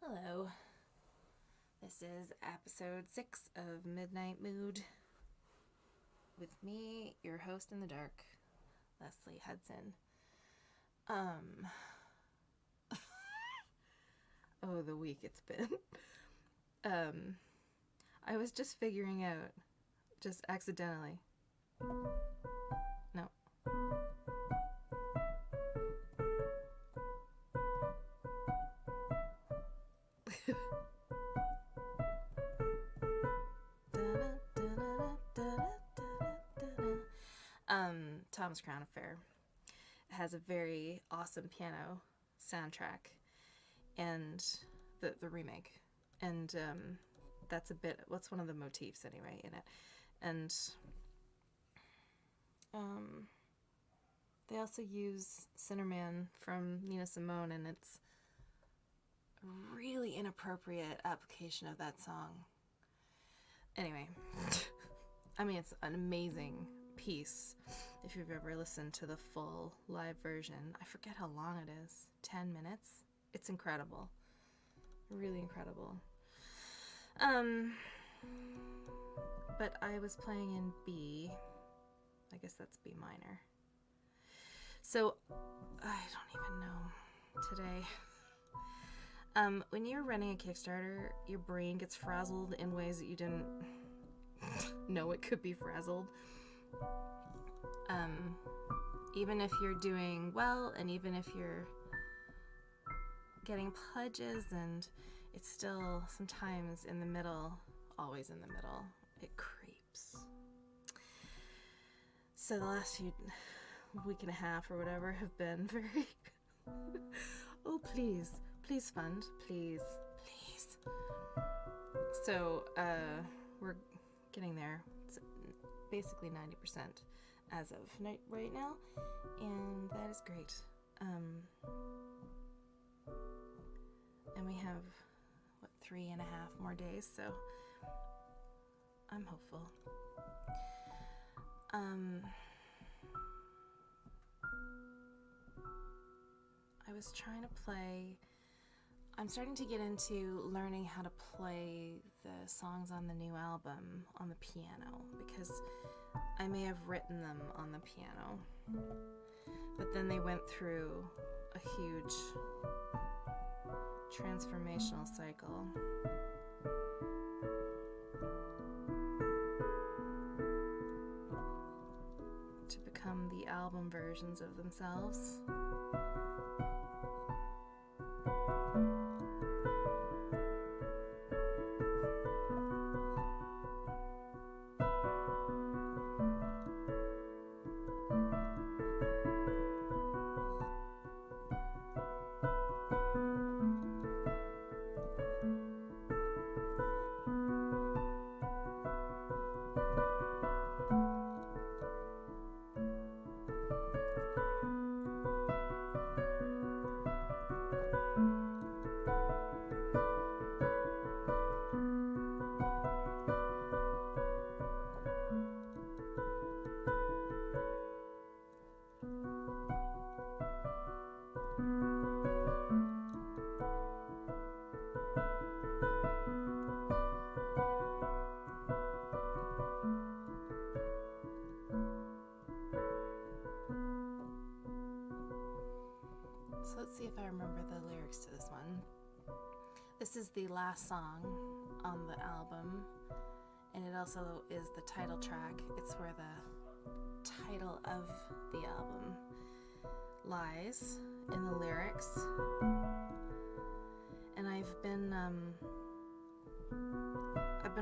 Hello. This is episode 6 of Midnight Mood with me, your host in the dark, Leslie Hudson. Oh, the week it's been. I was just figuring out, just accidentally. No. Tom's Crown Affair has a very awesome piano soundtrack, and the remake, and that's one of the motifs anyway in it, and they also use Sinnerman from Nina Simone, and it's a really inappropriate application of that song. Anyway, I mean, it's an amazing piece if you've ever listened to the full live version. I forget how long it is. 10 minutes? It's incredible. Really incredible. But I was playing in B. I guess that's B minor. So, I don't even know today. When you're running a Kickstarter, your brain gets frazzled in ways that you didn't know it could be frazzled. Even if you're doing well, and even if you're getting pledges, and it's still sometimes in the middle, always in the middle, it creeps. So the last week and a half or whatever have been very oh, please fund, please. So we're getting there. It's basically 90% as of right now, and that is great. And we have 3.5 more days, so I'm hopeful. I was trying to play. I'm starting to get into learning how to play the songs on the new album on the piano, because I may have written them on the piano, but then they went through a huge transformational cycle. To become the album versions of themselves. So let's see if I remember the lyrics to this one. This is the last song on the album, and it also is the title track. It's where the title of the album lies in the lyrics. And I've been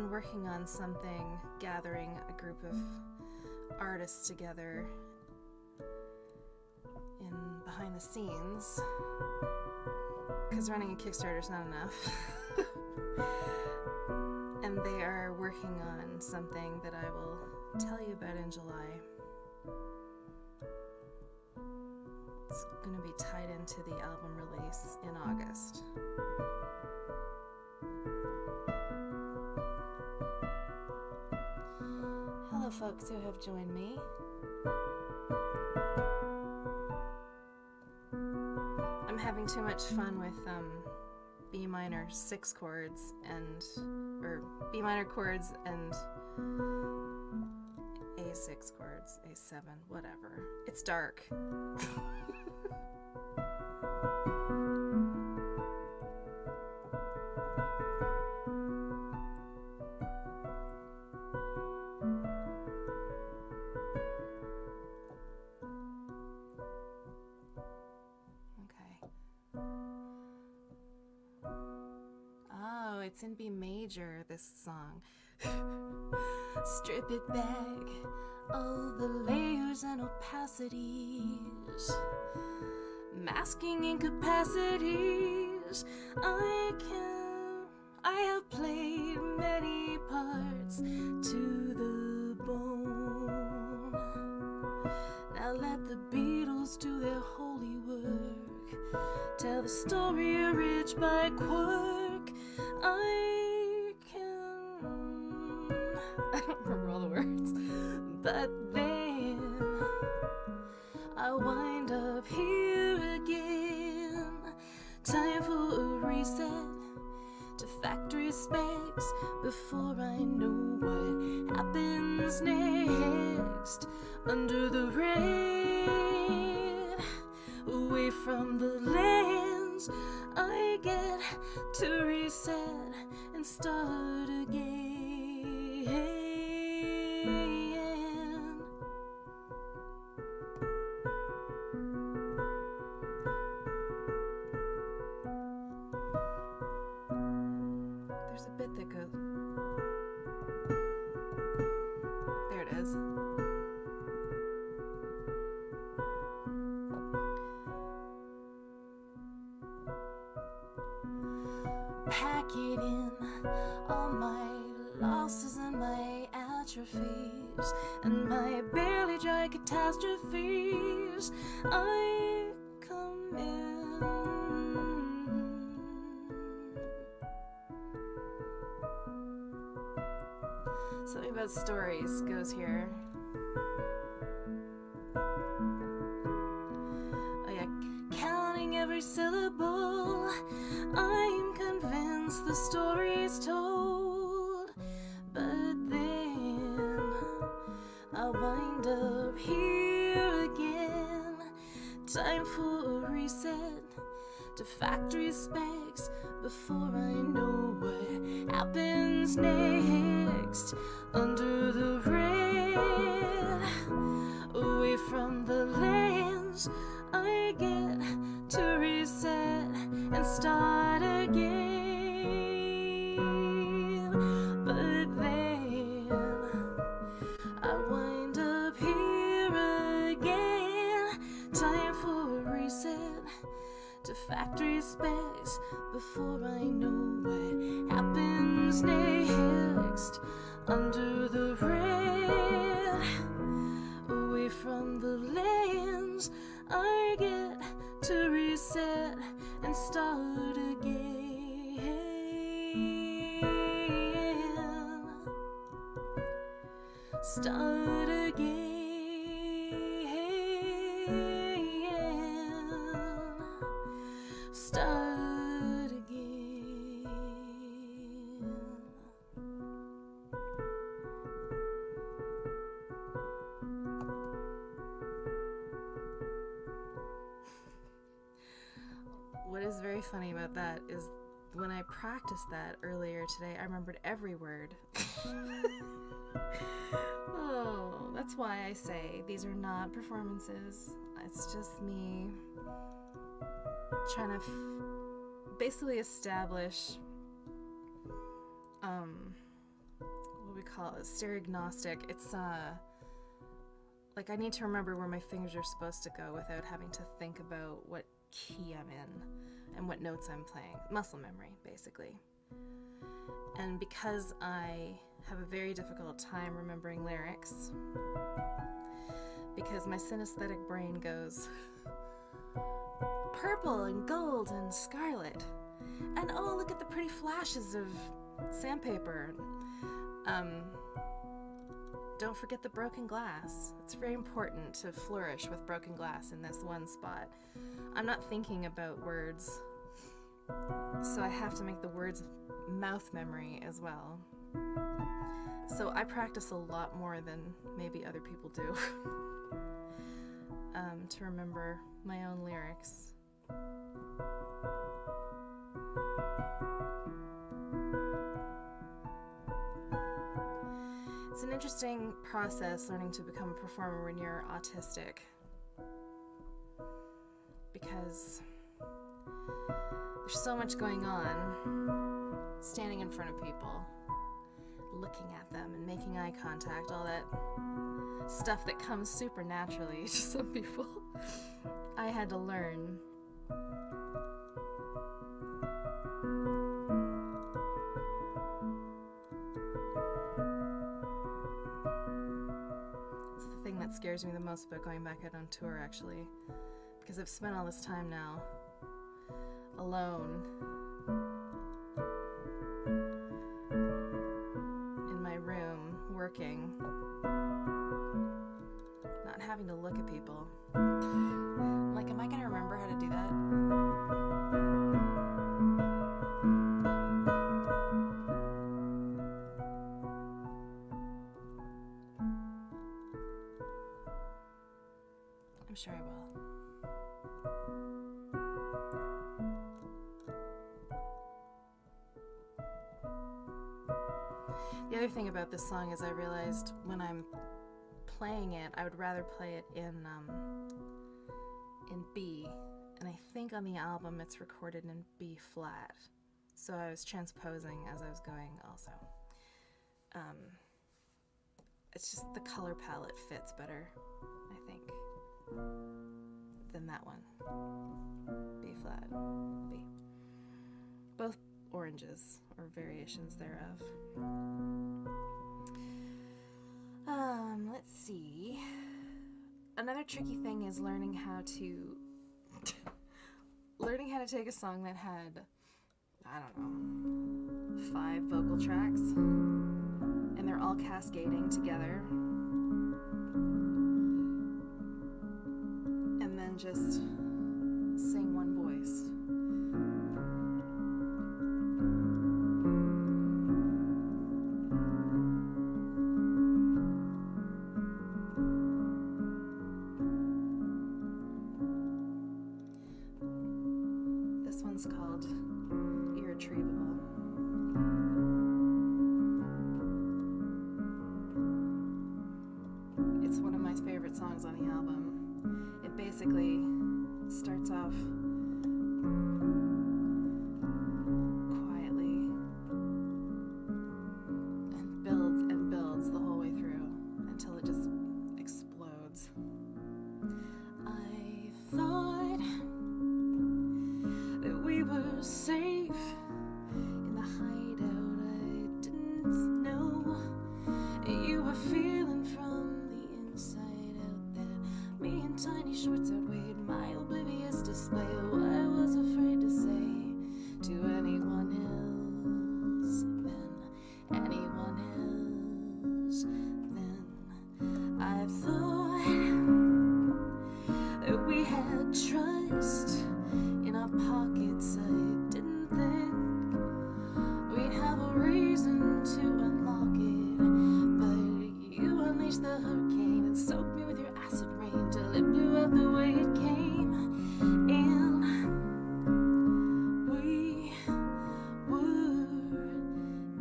working on something, gathering a group of artists together behind the scenes, because running a Kickstarter is not enough. And they are working on something that I will tell you about in July. It's going to be tied into the album release in August. Hello, folks who have joined me. I'm having too much fun with B minor 6 chords or B minor chords and A6 chords, A7, whatever. It's dark. It's in B major, this song. Strip it back, all the layers and opacities, masking incapacities. I have played many parts to the bone. Now let the Beatles do their holy work, tell the story rich by quirk. I don't remember all the words, but then I wind up here again. Time for a reset to factory specs before I know what happens next. Under the rain, away from the lens, I get to reset and start again. There's a bit that goes. There it is. Pack it in, all my losses and my atrophies and my barely dry catastrophes. I come in. Something about stories goes here. Oh yeah, counting every syllable, I'm convinced the story's told, but then I wind up here again. Time for a reset to factory specs before I know what happens next. Under the rain, away from the lens, I get to reset and start again. But then I wind up here again. Time for a reset to factory specs before I know what happens next. Under the rain, away from the lens, I get to reset and start again. Start again. Start again. What is very funny about that is when I practiced that earlier today, I remembered every word. Oh, that's why I say these are not performances. It's just me trying to basically establish what we call it, stereognostic. It's like I need to remember where my fingers are supposed to go without having to think about what key I'm in and what notes I'm playing. Muscle memory, basically. And because I have a very difficult time remembering lyrics, because my synesthetic brain goes purple and gold and scarlet, and oh, look at the pretty flashes of sandpaper. Don't forget the broken glass. It's very important to flourish with broken glass in this one spot. I'm not thinking about words So I have to make the words mouth memory as well. So I practice a lot more than maybe other people do to remember my own lyrics. It's an interesting process learning to become a performer when you're autistic, because there's so much going on standing in front of people, looking at them and making eye contact, all that stuff that comes super naturally to some people. I had to learn. It's the thing that scares me the most about going back out on tour, actually, because I've spent all this time now alone in my room working, not having to look at people. Like, am I gonna remember how to do that? I'm sure I will. The other thing about this song is I realized when I'm playing it, I would rather play it in B, and I think on the album it's recorded in B flat. So I was transposing as I was going also. It's just the color palette fits better, I think, than that one. B flat, B. Both oranges, or variations thereof. Let's see. Another tricky thing is learning how to take a song that had, I don't know, 5 vocal tracks, and they're all cascading together, and then just sing one voice. This one's called Irretrievable. It's one of my favorite songs on the album. It basically starts off quietly and builds the whole way through until it just explodes. I thought that we were safe in the hideout. I didn't know you were feeling from the inside out there. Me in tiny shorts outweighed my oblivious display. Oh, I was afraid to say to anyone else then, anyone else then. I thought that we had trust in our pockets. I didn't think we'd have a reason to unlock it, but you unleashed the hurricane and soaked me with your acid rain till it blew out the way it came. And we were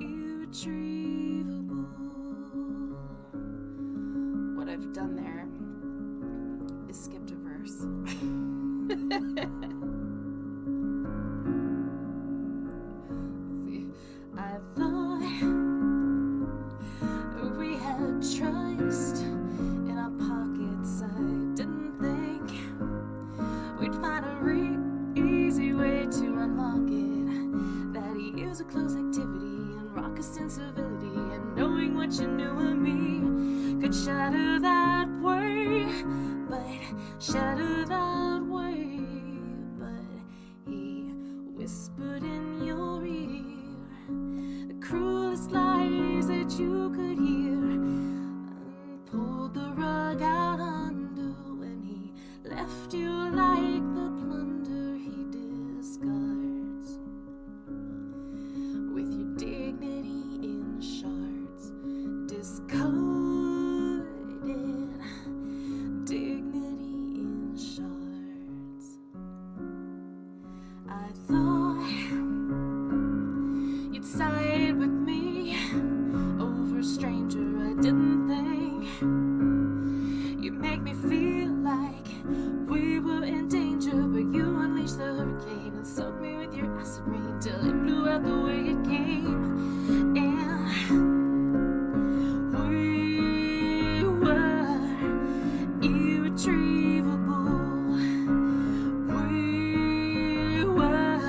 irretrievable. What I've done there is skipped a verse. I thought we had trust in our pockets. I didn't think we'd find a easy way to unlock it. That years of close activity and raucous incivility and knowing what you knew of me could shatter that way, but shatter that way. But he whispered in your ear the cruelest lies that you could hear, and pulled the rug out under when he left you like the plunder he discards. I thought you'd side with me over a stranger I didn't think. You make me feel like we were in danger, but you unleashed the hurricane and soaked me with your acid rain till it blew out the way it came. And we were irretrievable. We were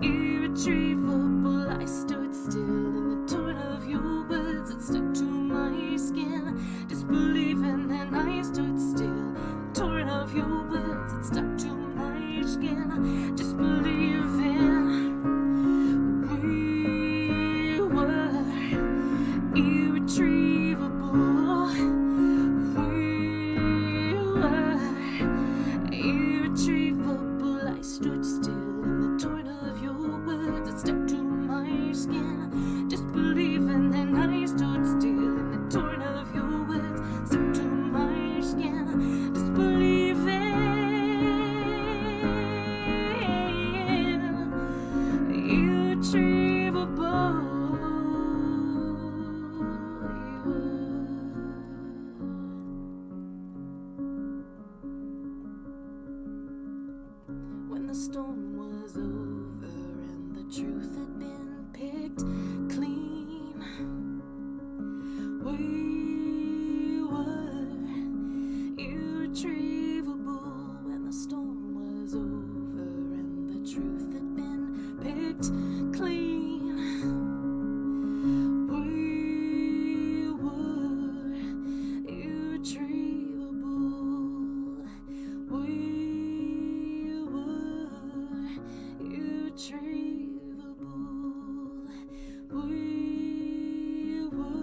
irretrievable. I stood still in the torrent of your words that stuck to my skin, disbelieving, and I stood still. Torrent of your words that stuck to my skin, disbelieving. We were irretrievable. We were irretrievable. I stood still in the torrent of your words that stuck to my skin, disbelieving, and I stood still in the torrent of your words stuck to my skin, disbelieving. Irretrievable. When the storm was over and the truth had been picked clean, we were irretrievable. When the storm was over and the truth had been picked clean, we were irretrievable. We were irretrievable. We were.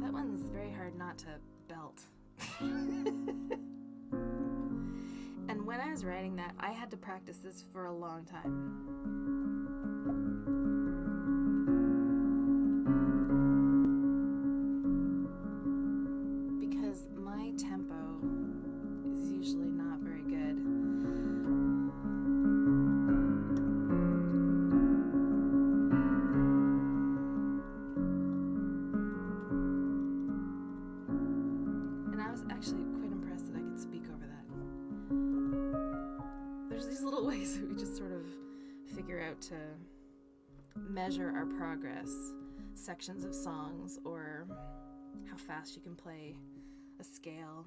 That one's very hard not to belt. And when I was writing that, I had to practice this for a long time. Because my tempo is usually not very good. And I was actually quite impressed that I could speak over that. There's these little ways that we just sort of figure out to measure our progress, sections of songs, or how fast you can play a scale,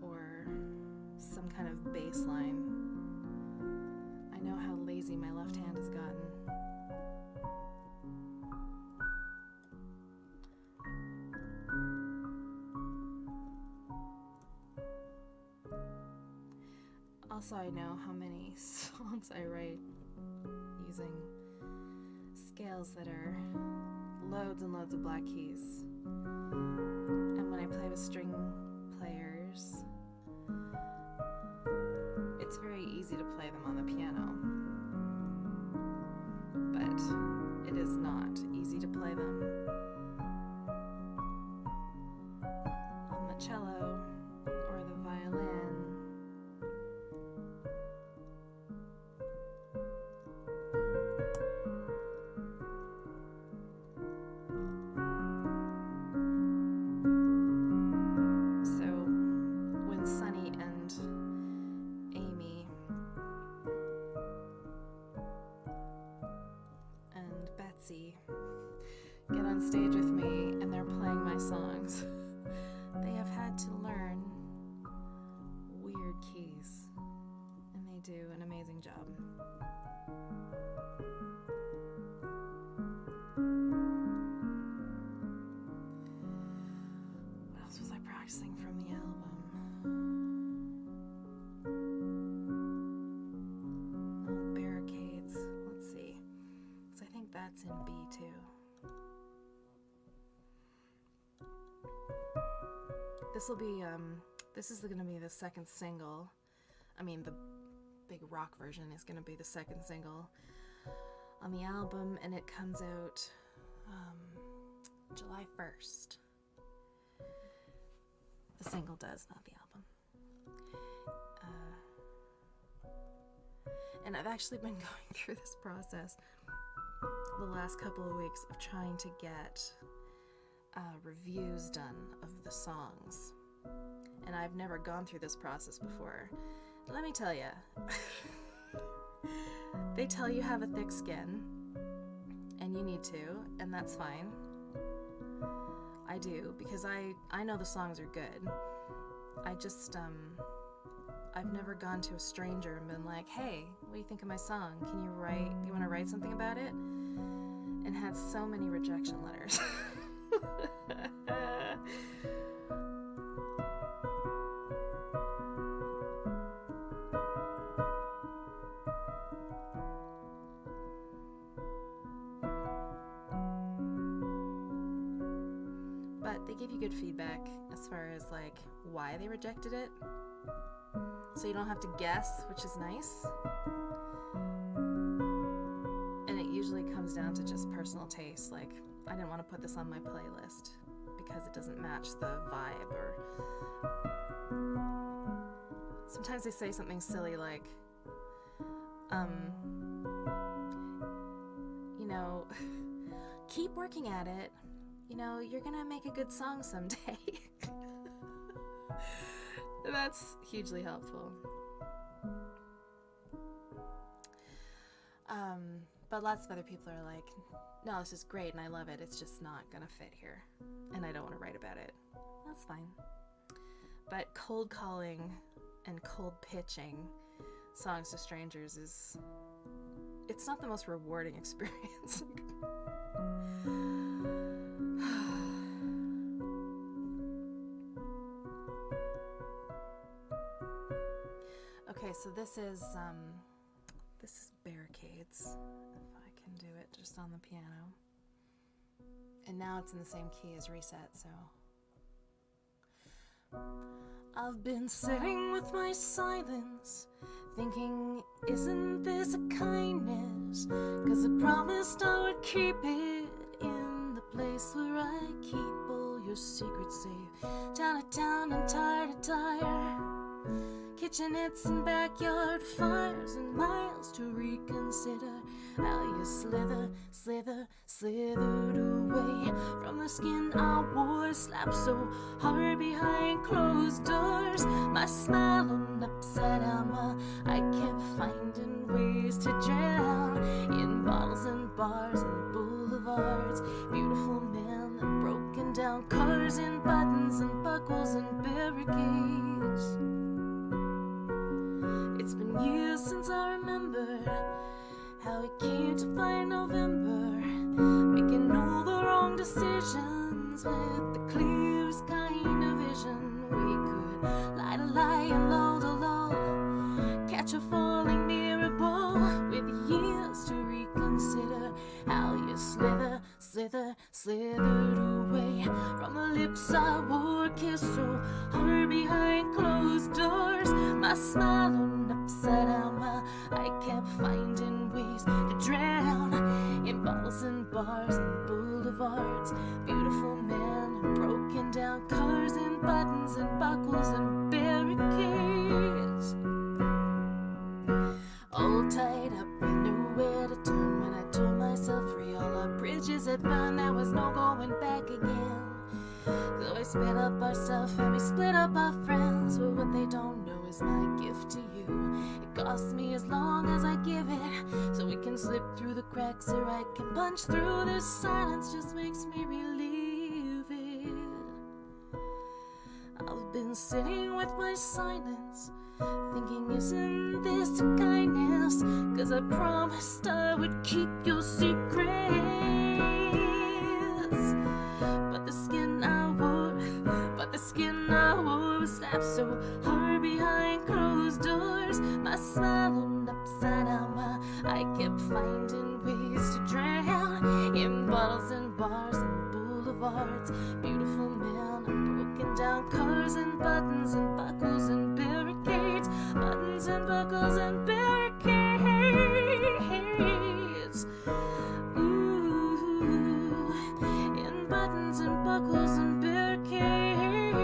or some kind of bass line. I know how lazy my left hand has gotten. Also, I know how many songs I write using scales that are loads and loads of black keys. And when I play with string players, it's very easy to play them on the piano. But it is not easy to play them on the cello or the violin. Get on stage with me and they're playing my songs. They have had to learn weird keys, and they do an amazing job. What else was I practicing from the album? Barricades. Let's see. So I think that's in B too. this will be, this is going to be the second single. I mean, the big rock version is going to be the second single on the album, and it comes out July 1st. The single does, not the album. And I've actually been going through this process the last couple of weeks of trying to get reviews done of the songs. And I've never gone through this process before. Let me tell you, they tell you have a thick skin, and you need to, and that's fine. I do, because I know the songs are good. I just, I've never gone to a stranger and been like, hey, what do you think of my song? Do you want to write something about it? And had so many rejection letters. But they give you good feedback as far as like why they rejected it. So you don't have to guess, which is nice. And it usually comes down to just personal taste. Like, I didn't want to put this on my playlist because it doesn't match the vibe, or sometimes they say something silly like, you know, keep working at it. You know, you're gonna make a good song someday. That's hugely helpful. But lots of other people are like, no, this is great and I love it. It's just not gonna fit here. And I don't want to write about it. That's fine. But cold calling and cold pitching songs to strangers it's not the most rewarding experience. Okay, so this is Barricades, if I can do it just on the piano. And now it's in the same key as Reset, so. I've been sitting with my silence, thinking, isn't this a kindness? 'Cause I promised I would keep it in the place where I keep all your secrets safe. Down to town and tire to tire, kitchenettes and backyard fires, and miles to reconsider how you slithered away from the skin I wore, slapped so hard behind closed doors. My smile on upside down, I kept finding ways to drown in bottles and bars and boulevards, beautiful men and broken down cars, and buttons and buckles and barricades. It's been years since I remembered how it came to find November, making all the wrong decisions with the clearest kind of vision. We could lie to lie and lull to lull, catch a falling mirror ball, with years to reconsider how you slithered away from the lips I wore, kissed so hard behind closed doors. My smile on upside down, I kept finding ways to drown in bottles and bars and boulevards, beautiful men and broken down cars, and buttons and buckles and barricades. All tied up with nowhere to turn when I tore myself free. All our bridges had burned, there was no going back again. So I split up our stuff and we split up our friends. But what they don't know is my gift to you. It costs me as long as I give it, so we can slip through the cracks or I can punch through. This silence just makes me relieve it. I've been sitting with my silence, thinking, isn't this a kindness? 'Cause I promised I would keep your secrets. But the skin I wore was slapped so hard behind closed doors. My smile on upside down, I kept finding ways to drown in bottles and bars and boulevards. boulevards, beautiful men and broken down cars and buttons and buckles and barricades, buttons and buckles and barricades. Ooh, in buttons and buckles and barricades,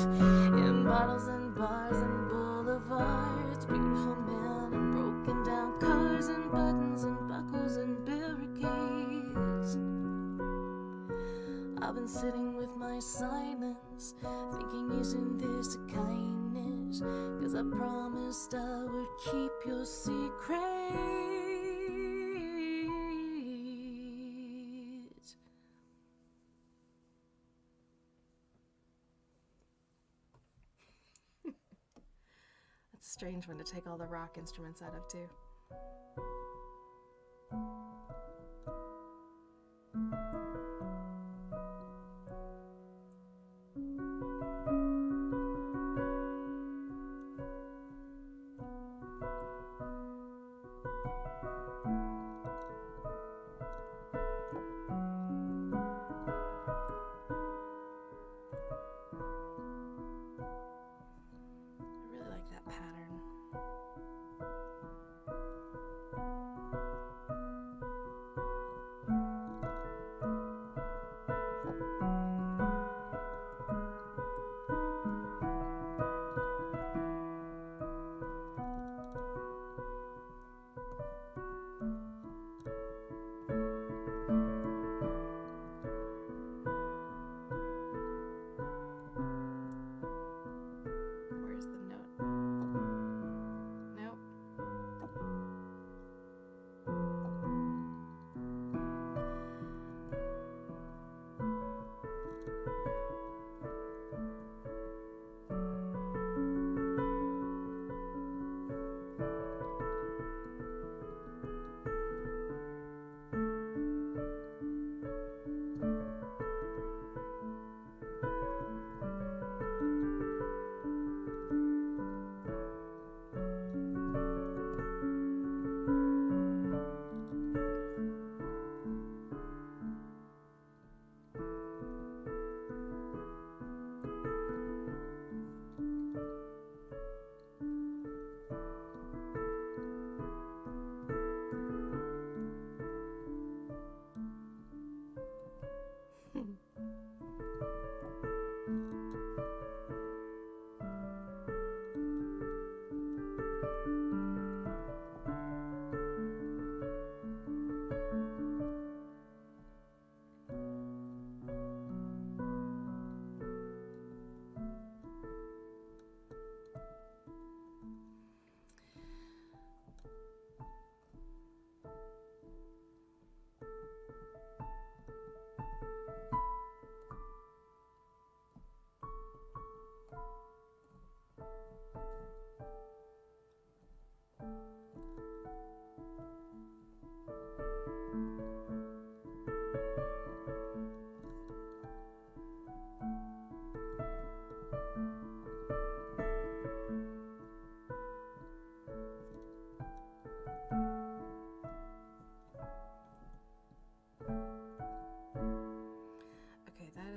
in bottles and bars and boulevards, beautiful men and broken down cars and buttons and buckles and barricades. I've been sitting with my silence, thinking isn't this a kindness, 'cause I promised I would keep your secret. That's a strange one to take all the rock instruments out of too.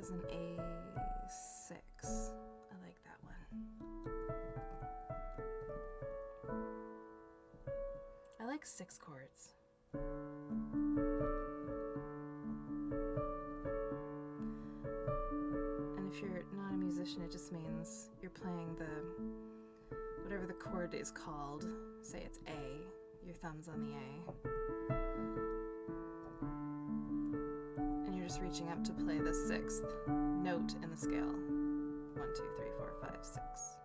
Is an A6. I like that one. I like 6 chords. And if you're not a musician, it just means you're playing whatever the chord is called. Say it's A, your thumb's on the A. Reaching up to play the 6th note in the scale. 1, 2, 3, 4, 5, 6.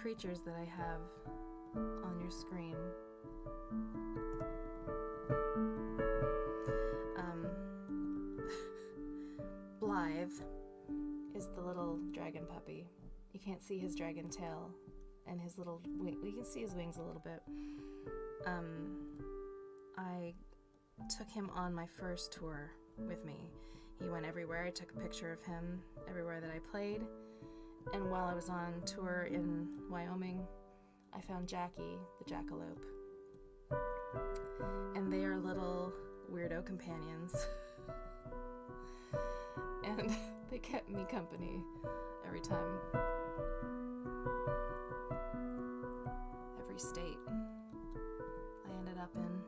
creatures that I have on your screen. Blythe is the little dragon puppy. You can't see his dragon tail and his little wing. We can see his wings a little bit. I took him on my first tour with me. He went everywhere. I took a picture of him everywhere that I played. And while I was on tour in Wyoming, I found Jackie, the jackalope. And they are little weirdo companions. And they kept me company every time. Every state I ended up in.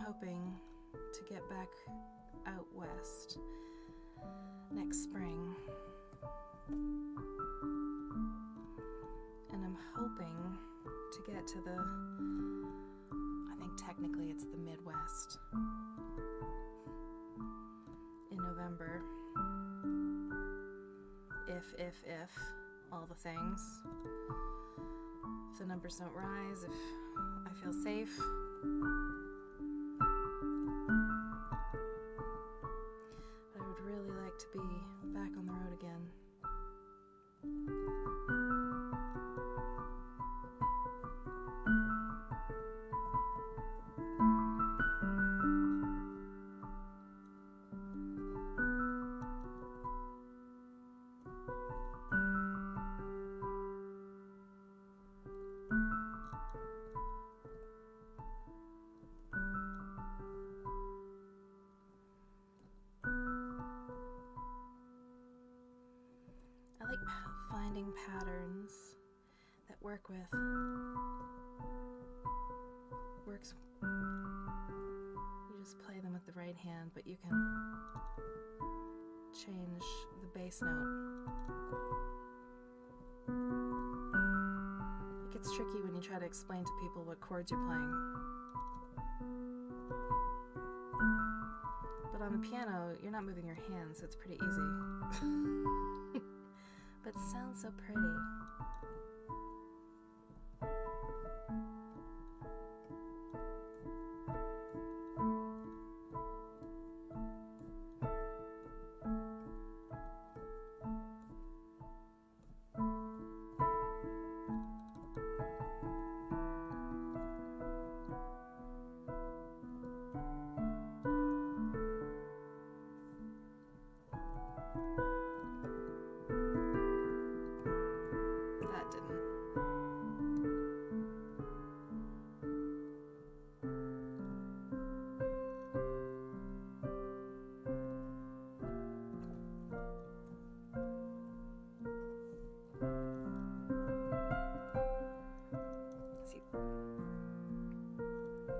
Hoping to get back out west next spring, and I'm hoping to get to I think technically it's the Midwest in November, if all the things, if the numbers don't rise, if I feel safe. To be back on the road again. I like finding patterns that works. You just play them with the right hand, but you can change the bass note. It gets tricky when you try to explain to people what chords you're playing. But on the piano, you're not moving your hands, so it's pretty easy. But it sounds so pretty.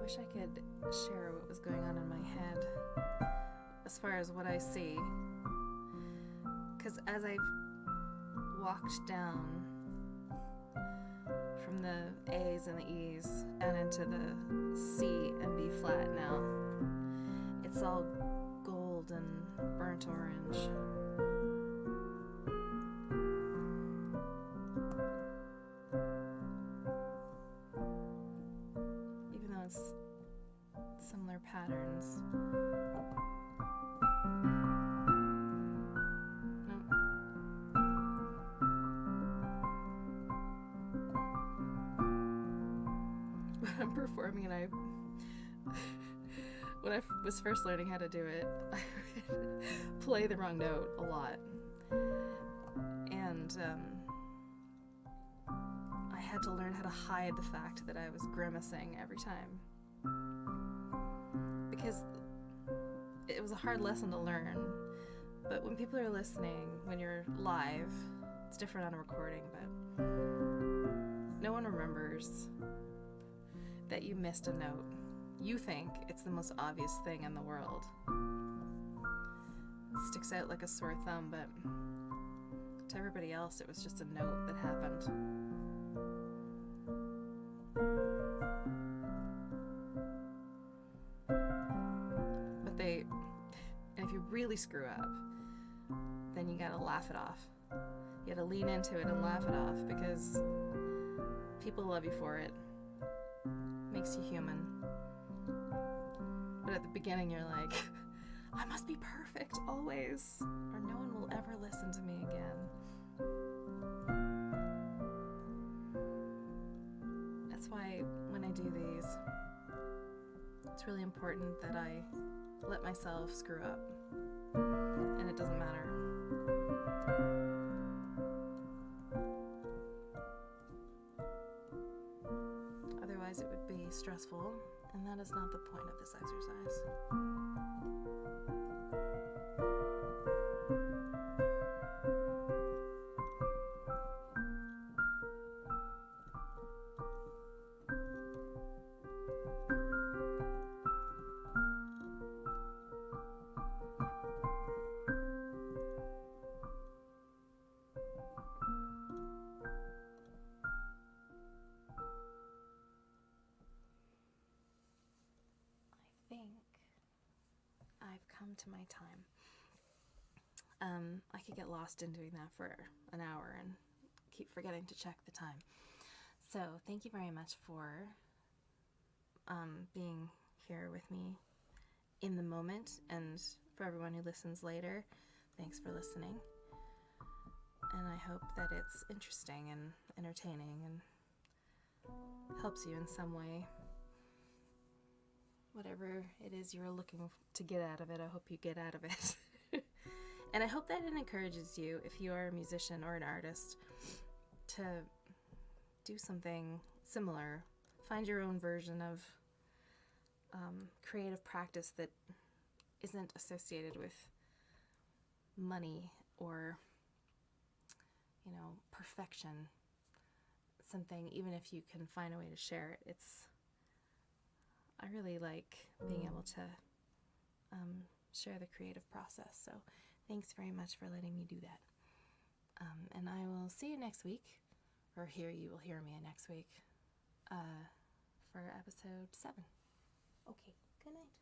Wish I could share what was going on in my head as far as what I see, because as I've walked down from the A's and the E's down into the C and B flat now, it's all gold and burnt orange. Similar patterns. No. When I'm performing and when I was first learning how to do it, I would play the wrong note a lot. And I had to learn how to hide the fact that I was grimacing every time. Because it was a hard lesson to learn, but when people are listening, when you're live, it's different on a recording, but no one remembers that you missed a note. you think it's the most obvious thing in the world. It sticks out like a sore thumb, but to everybody else, it was just a note that happened. And if you really screw up, then you gotta laugh it off. You gotta lean into it and laugh it off, because people love you for it. Makes you human. But at the beginning you're like, I must be perfect always, or no one will ever listen to me again. That's why when I do these, it's really important that I let myself screw up, and it doesn't matter. Otherwise it would be stressful, and that is not the point of this exercise. I've come to my time. I could get lost in doing that for an hour and keep forgetting to check the time. So thank you very much for being here with me in the moment, and for everyone who listens later, thanks for listening. And I hope that it's interesting and entertaining and helps you in some way. Whatever it is you're looking to get out of it, I hope you get out of it. And I hope that it encourages you, if you are a musician or an artist, to do something similar. Find your own version of creative practice that isn't associated with money or, perfection. Something, even if you can find a way to share it, I really like being able to share the creative process. So thanks very much for letting me do that. And I will see you next week, or you will hear me next week for episode 7. Okay, good night.